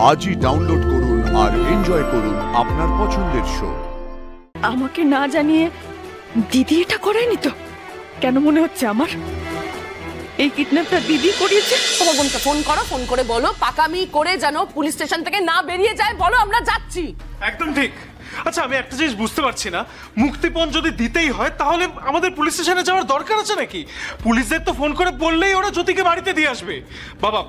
আজই ডাউনলোড করুন আর এনজয় করুন আপনার পছন্দের শো। আমাকে না জানিয়ে দিদি এটা করেনি তো? কেন মনে হচ্ছে আমার এই কিডন্যাপটা দিদি করিয়েছে? তোমার বোনকে ফোন করো, ফোন করে বলো পাকামি করে যেন পুলিশ স্টেশন থেকে না বেরিয়ে যায়, বলো আমরা যাচ্ছি। একদম ঠিক। আচ্ছা আমি একটা জিনিস বুঝতে পারছি না, মুক্তিপণ যদি দিতেই হয় তাহলে আমাদের পুলিশ স্টেশনে যাওয়ার দরকার আছে নাকি? পুলিশদের তো ফোন করে বললেই ওরা জ্যোতিকে বাড়িতে দিয়ে আসবে। বাবা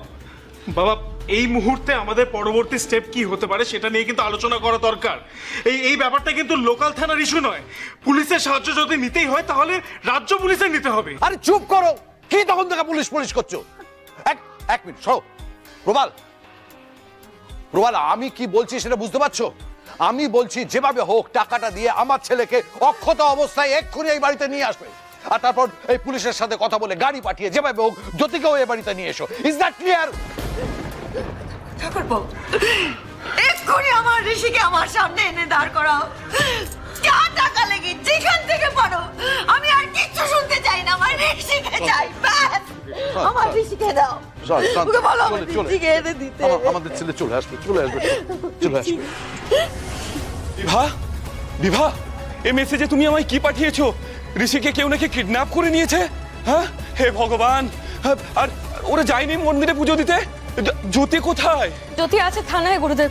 বাবা এই মুহূর্তে আমাদের পরবর্তী স্টেপ কি হতে পারে সেটা নিয়ে কিন্তু আলোচনা করা দরকার। এই ব্যাপারটা কিন্তু লোকাল থানার ইস্যু নয়। পুলিশের সাহায্য যদি নিতেই হয় তাহলে রাজ্য পুলিশের নিতে হবে। আরে চুপ করো, কি তখন থেকে পুলিশ পুলিশ করছো? এক মিনিট সরো। প্রবাল, আমি কি বলছি সেটা বুঝতে পারছো? আমি বলছি যেভাবে হোক টাকাটা দিয়ে আমার ছেলেকে অক্ষত অবস্থায় এক্ষুনি এই বাড়িতে নিয়ে আসবে, আর তারপর এই পুলিশের সাথে কথা বলে গাড়ি পাঠিয়ে যেভাবে হোক জ্যোতিকেও এই বাড়িতে নিয়ে এসো। Is that clear? ঠাকুরপো, এক্ষুনি আমার ঋষিকে আমার সামনে এনে দাঁড় করাও। যা টাকা লেগে যেখান থেকে পারো, আমি আর কিচ্ছু শুনতে চাই না। আমার ঋষিকে চাই, ব্যাস। আমার ঋষিকে দাও। ওকে বলো আমার ঋষিকে এনে দিতে। আমাদের ছেলে চলে আসবে, চলে আসবে, চলে আসবে। বিভা, এই মেসেজে তুমি আমায় কি পাঠিয়েছো? ঋষিকে কেউ নাকি কিডন্যাপ করে নিয়েছে? হ্যাঁ, হে ভগবান। আর ওরা যায়নি মন্দিরে পুজো দিতে? জ্যোতি কোথায়? জ্যোতি আছে থানায় গুরুদেব।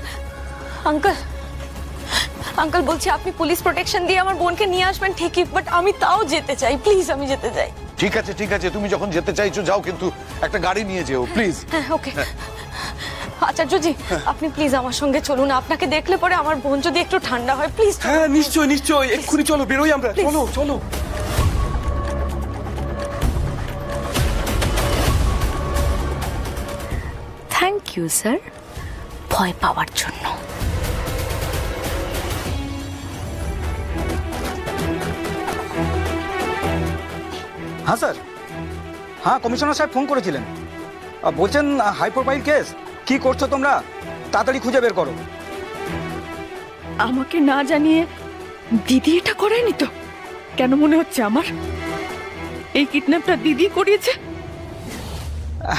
আঙ্কেল বলছি আপনি পুলিশ প্রোটেকশন দিয়ে আমার বোনকে নিয়ে আসবেন ঠিকই, বাট আমি তাও যেতে চাই। প্লিজ আমি যেতে চাই। ঠিক আছে ঠিক আছে, তুমি যখন যেতে চাইছো যাও, কিন্তু একটা গাড়ি নিয়ে যেও প্লিজ। হ্যাঁ ওকে। আচার্যজি আপনি প্লিজ আমার সঙ্গে চলুন। আপনাকে দেখলে পরে আমার বোন যদি একটু ঠান্ডা হয়, প্লিজ। হ্যাঁ নিশ্চয় নিশ্চয়, এক্ষুনি চলো, বেরোই আমরা। চলো চলো। থ্যাংক ইউ স্যার ভয় পাওয়ার জন্য। হ্যাঁ স্যার, হ্যাঁ কমিশনার সাহেব ফোন করেছিলেন, বলছেন হাই প্রোফাইল কেস। কি করছো তোমরা? তাড়াতাড়ি খুঁজে বের করো। আমাকে না জানিয়ে দিদি এটা করেনি তো? কেন মনে হচ্ছে আমার এই কিডন্যাপটা দিদি করিয়েছে?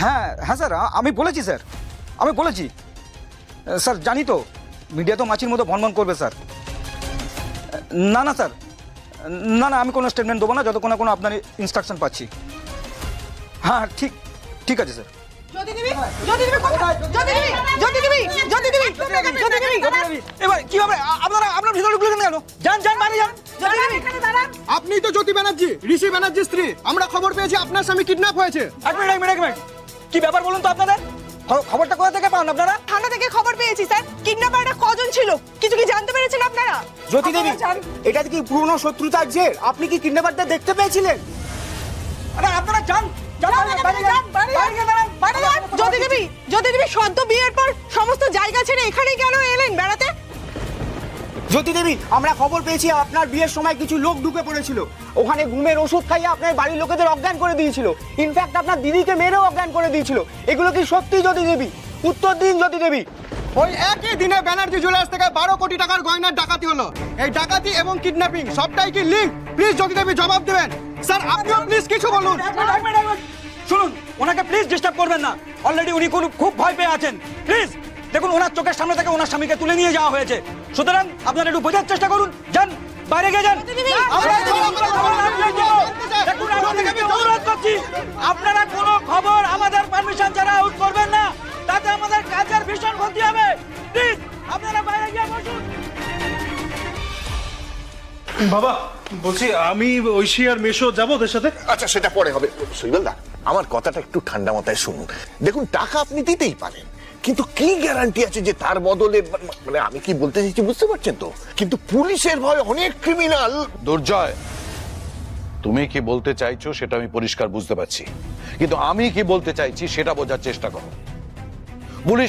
হ্যাঁ হ্যাঁ স্যার, আমি বলেছি স্যার, আমি বলেছি স্যার। জানি তো মিডিয়া তো মাছির মতো ভনভন করবে স্যার। না না স্যার, না না, আমি কোনো স্টেটমেন্ট দেবো না যতক্ষণ না কোনো আপনার ইনস্ট্রাকশন পাচ্ছি। হ্যাঁ ঠিক ঠিক আছে স্যার। এবার কিভাবে আপনারা আপনার ভিতরে ঢুকলেন কেন? যান যান বাইরে যান। আপনি তো জ্যোতি ব্যানার্জি, ঋষি ব্যানার্জির স্ত্রী। আমরা খবর পেয়েছি আপনার স্বামী কিডন্যাপ হয়েছে। এক মিনিট, কি ব্যাপার বলুন তো আপনাদের? খবরটা কোথা থেকে পান আপনারা? থানা থেকে খবর পেয়েছি স্যার। কিডন্যাপাররা কজন ছিল কিছু কি জানতে পেরেছেন আপনারা? জ্যোতি দেবী, এটা কি পুরনো শত্রুতার জের? আপনি কি কিডন্যাপারদের দেখতে পেয়েছিলেন? আরে আপনারা যান। জ্যোতি দেবী সদ্য বিয়ের পর সমস্ত জায়গা ছেড়ে এখানেই কেন এলেন বেড়াতে? জ্যোতি দেবী, আমরা খবর পেয়েছি আপনার বিয়ের সময় কিছু লোক ঢুকে পড়েছিল। ওখানে ঘুমের ওষুধ খাইয়ে আপনার বাড়ির লোকেদের অজ্ঞান করে দিয়েছিল। ইনফ্যাক্ট আপনার দিদিকে মেরেও অজ্ঞান করে দিয়েছিল। এগুলো কি সত্যি জ্যোতি দেবী? উত্তর দিন জ্যোতি দেবী। ওই একই দিনে ব্যানার্জি জুয়েলার্স থেকে 12 কোটি টাকার গয়নার ডাকাতি হলো। এই ডাকাতি এবং কিডন্যাপিং সবটাই কি লিঙ্ক? প্লিজ জ্যোতি দেবী জবাব দেবেন। স্যার আপনিও প্লিজ কিছু বলুন। শুনুন, ওনাকে প্লিজ ডিস্টার্ব করবেন না। অলরেডি উনি খুব ভয় পেয়ে আছেন। প্লিজ দেখুন, ওনার চোখের সামনে থেকে ওনার স্বামীকে তুলে নিয়ে যাওয়া হয়েছে। সুতরাং আপনারা একটু বোঝার চেষ্টা করুন। যান, বাইরে গিয়ে যান। অনুরোধ করছি, আপনারা কোনো খবর আমাদের পারমিশন ছাড়া আউট করবেন না, তাতে আমাদের কাজের ভীষণ ক্ষতি হবে। প্লিজ আপনারা বাইরে গিয়ে বসুন। বাবা বলছি আমি ঐশী আর মেশো যাবো ওদের সাথে। আচ্ছা সেটা পরে হবে। শৈবাল দা, আমার কথাটা একটু ঠান্ডা মাথায় শুনুন। দেখুন টাকা আপনি দিতেই পারেন, কিন্তু কি গ্যারান্টি আছে যে তার বদলে, মানে আমি কি বলতে চাইছি বুঝতে পারছেন তো? কিন্তু পুলিশের ভয় অনেক ক্রিমিনাল। দুর্জয়, তুমি কি বলতে চাইছো সেটা আমি পরিষ্কার বুঝতে পারছি, কিন্তু আমি কি বলতে চাইছি সেটা বোঝার চেষ্টা করো।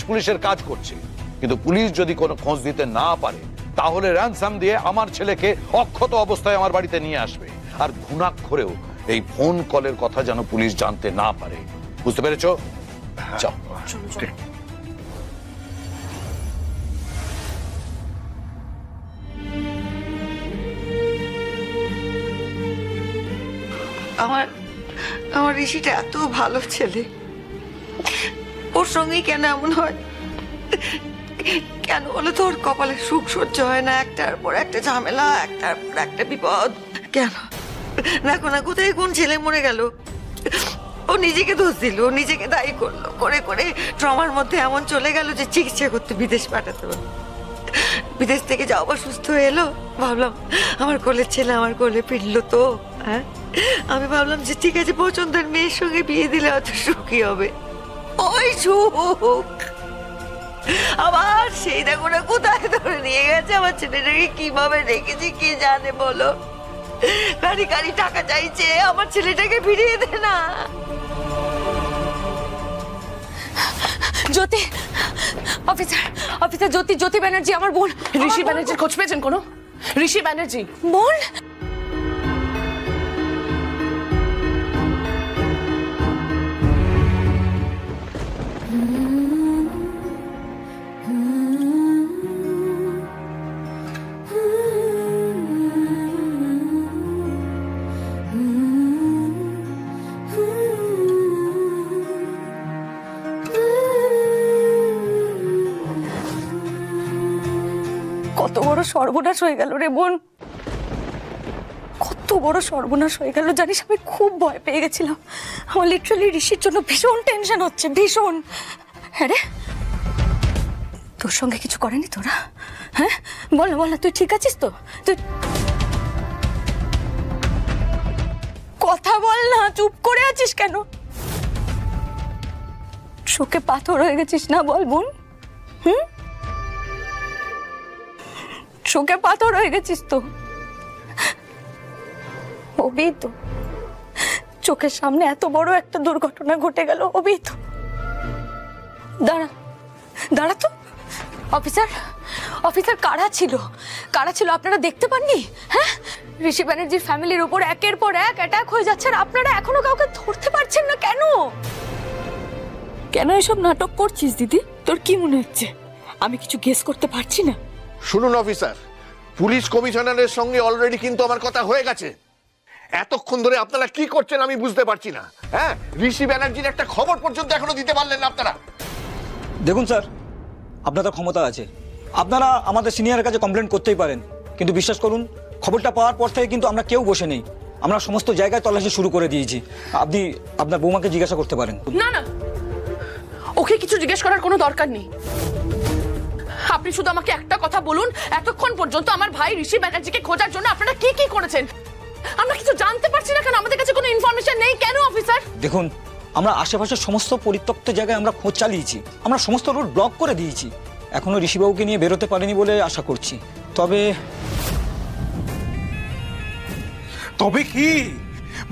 পুলিশের কাজ করছে, কিন্তু পুলিশ যদি কোনো খোঁজ দিতে না পারে তাহলে র্যানসাম দিয়ে আমার ছেলেকে অক্ষত অবস্থায় আমার বাড়িতে নিয়ে আসবে। আর ঘুণাক্ষরেও এই ফোন কলের কথা যেন পুলিশ জানতে না পারে। বুঝতে পেরেছো? যাও। আমার ঋষিটা এত ভালো ছেলে, ওর সঙ্গে কেন এমন হয়? কেন বলো তোর কপালে সুখ সহ্য হয় না? একটার পর একটা ঝামেলা, একটার পর একটা বিপদ। কেন দেখো না কোথায় কোন ছেলে মরে গেল, ও নিজেকে দোষ দিল, ও নিজেকে দায়ী করলো, করে করে ট্রমার মধ্যে এমন চলে গেল যে চিকিৎসা করতে বিদেশ পাঠাতে হলো। বিদেশ থেকে যাও বা সুস্থ হয়ে এলো, ভাবলাম আমার কোলের ছেলে আমার কোলে ফিরলো তো। হ্যাঁ, আমি ভাবলাম যে ঠিক আছে পছন্দের মেয়ের সঙ্গে বিয়ে দিলে হয়তো সুখী হবে। ওই সুখ আবার সেই দেখো না কোথায় ধরে নিয়ে গেছে। আমার ছেলেটাকে কিভাবে রেখেছি কে জানে বলো। গাড়ি গাড়ি টাকা চাইছে, আমার ছেলেটাকে ফিরিয়ে দে না। জ্যোতি, অফিসার অফিসার জ্যোতি, জ্যোতি ব্যানার্জি আমার বোন। ঋষি ব্যানার্জির খোঁজ পেয়েছেন কোনো? ঋষি ব্যানার্জি বোন? কত বড় সর্বনাশ হয়ে গেল রে বোন, কত বড় সর্বনাশ হয়ে গেল জানিস? আমি খুব ভয় পেয়ে গেছিলাম। আমার লিটারালি ঋষির জন্য ভীষণ টেনশন হচ্ছে, ভীষণ। হ্যাঁ রে, তোর সঙ্গে কিছু করেনি তোরা? হ্যাঁ বল না, বল না, তুই ঠিক আছিস তো? তুই কথা বল না, চুপ করে আছিস কেন? চোখে পাথর হয়ে গেছিস না? বল বোন। চোখে পাথর হয়ে গেছিস তো? হবি তো, চোখের সামনে এত বড় একটা দুর্ঘটনা ঘটে গেল, হবি তো। দাঁড়া দাঁড়া তো। অফিসার অফিসার কারা ছিল, কারা ছিল আপনারা দেখতে পাননি? হ্যাঁ, ঋষি ব্যানার্জির ফ্যামিলির উপর একের পর এক অ্যাটাক হয়ে যাচ্ছে আর আপনারা এখনো কাউকে ধরতে পারছেন না কেন? কেন এসব নাটক করছিস দিদি? তোর কি মনে হচ্ছে আমি কিছু গেস করতে পারছি না? শুনুন অফিসার, পুলিশ কমিশনারের সঙ্গে অলরেডি কিন্তু আমার কথা হয়ে গেছে। এতক্ষণ ধরে আপনারা কি করছেন আমি বুঝতে পারছি না। হ্যাঁ, ঋষি ব্যানার্জির একটা খবর পর্যন্ত এখনো দিতে পারলেন না আপনারা। দেখুন স্যার, আপনাদের ক্ষমতা আছে, আপনারা আমাদের সিনিয়রের কাছে কমপ্লেন করতেই পারেন, কিন্তু বিশ্বাস করুন খবরটা পাওয়ার পর থেকে কিন্তু আমরা কেউ বসে নেই। আমরা সমস্ত জায়গায় তল্লাশি শুরু করে দিয়েছি। আপনি আপনার বৌমাকে জিজ্ঞাসা করতে পারেন। না না, ওকে কিছু জিজ্ঞেস করার কোনো দরকার নেই। আপনি শুধু আমাকে একটা কথা বলুন, এতক্ষণ পর্যন্ত আমার ভাই ঋষি ব্যানার্জিকে খোঁজার জন্য আপনারা কি কি করেছেন? আমরা কিছু জানতে পারছি না কেন? আমাদের কাছে কোনো ইনফরমেশন নেই কেন অফিসার? দেখুন, আমরা আশেপাশের সমস্ত পরিত্যক্ত জায়গায় আমরা খোঁজ চালিয়েছি, আমরা সমস্ত রুট ব্লক করে দিয়েছি। এখনো ঋষিবাবুকে নিয়ে বেরোতে পারেনি বলে আশা করছি। তবে তবে কি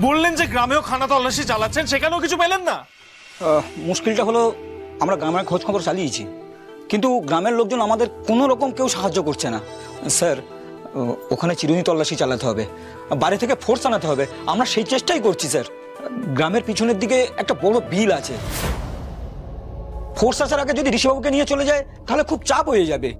বললেন যে গ্রামেও খানা তল্লাশি চালাচ্ছেন, সেখানেও কিছু পেলেন না? মুশকিলটা হলো আমরা গ্রামের খোঁজ খবর চালিয়েছি, কিন্তু গ্রামের লোকজন আমাদের কোনো রকম কেউ সাহায্য করছে না। স্যার, ওখানে চিরুনি তল্লাশি চালাতে হবে, বাইরে থেকে ফোর্স আনাতে হবে। আমরা সেই চেষ্টাই করছি স্যার। গ্রামের পিছনের দিকে একটা বড় বিল আছে, ফোর্স আসার আগে যদি ঋষিবাবুকে নিয়ে চলে যায় তাহলে খুব চাপ হয়ে যাবে।